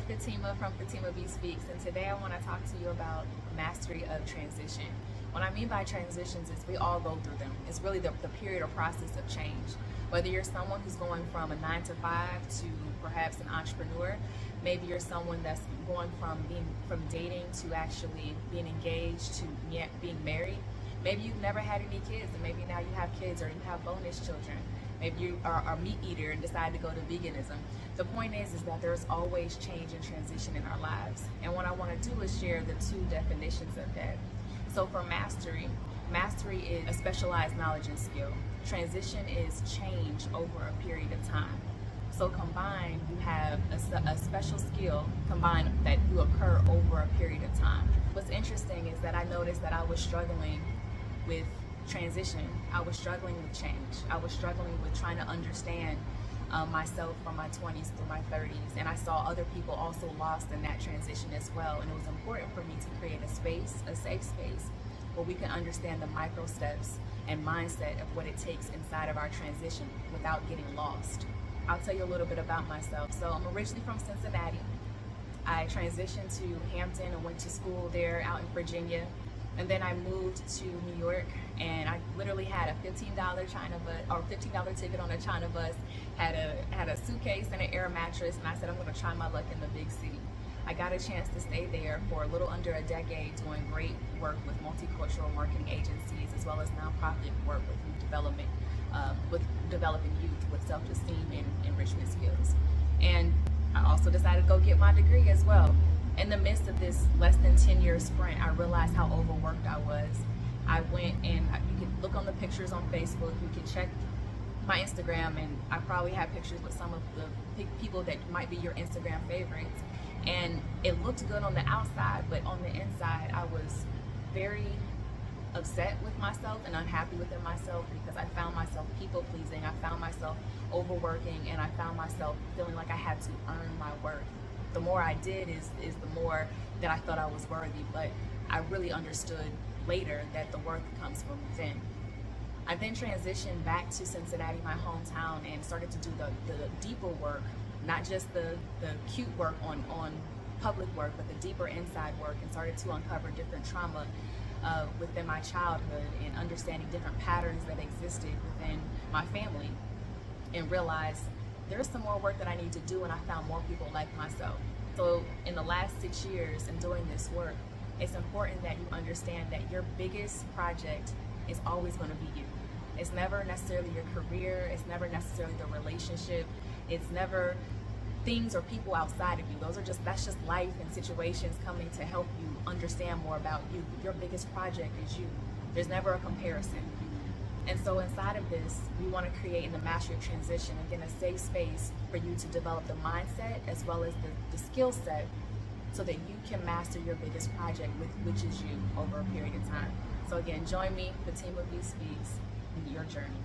Fatima from Fatima B Speaks, and today I want to talk to you about mastery of transition. What I mean by transitions is we all go through them. It's really the period or process of change. Whether you're someone who's going from a 9 to 5 to perhaps an entrepreneur, maybe you're someone that's going from dating to actually being engaged to being married. Maybe you've never had any kids, and maybe now you have kids or you have bonus children. Maybe you are a meat eater and decide to go to veganism. The point is that there's always change and transition in our lives. And what I want to do is share the two definitions of that. So for mastery is a specialized knowledge and skill. Transition is change over a period of time. So combined, you have a special skill combined that will occur over a period of time. What's interesting is that I noticed that I was struggling with transition. I was struggling with change. I was struggling with trying to understand myself from my 20s through my 30s, and I saw other people also lost in that transition as well. And it was important for me to create a space, a safe space, where we can understand the micro steps and mindset of what it takes inside of our transition without getting lost. I'll tell you a little bit about myself. So I'm originally from Cincinnati. I transitioned to Hampton and went to school there out in Virginia. And then I moved to New York, and I literally had a $15 China bus, or $15 ticket on a China bus, had a suitcase and an air mattress, and I said, I'm gonna try my luck in the big city. I got a chance to stay there for a little under a decade, doing great work with multicultural marketing agencies, as well as nonprofit work with youth development, with developing youth with self-esteem and enrichment skills. And I also decided to go get my degree as well. In the midst of this less than 10-year sprint, I realized how overworked I was. I went and you could look on the pictures on Facebook, you could check my Instagram, and I probably have pictures with some of the people that might be your Instagram favorites. And it looked good on the outside, but on the inside, I was very upset with myself and unhappy within myself because I found myself people pleasing, I found myself overworking, and I found myself feeling like I had to earn my worth. The more I did is the more that I thought I was worthy, but I really understood later that the worth comes from within. I then transitioned back to Cincinnati, my hometown, and started to do the deeper work, not just the cute work on public work, but the deeper inside work, and started to uncover different trauma within my childhood and understanding different patterns that existed within my family, and realized there's some more work that I need to do, and I found more people like myself. So in the last 6 years in doing this work, it's important that you understand that your biggest project is always going to be you. It's never necessarily your career, it's never necessarily the relationship, it's never things or people outside of you. That's just life and situations coming to help you understand more about you. Your biggest project is you. There's never a comparison. And so inside of this, we want to create in the mastery of transition, again, a safe space for you to develop the mindset as well as the skill set so that you can master your biggest project, which is you, over a period of time. So again, join me, Fatima B Speaks, in your journey.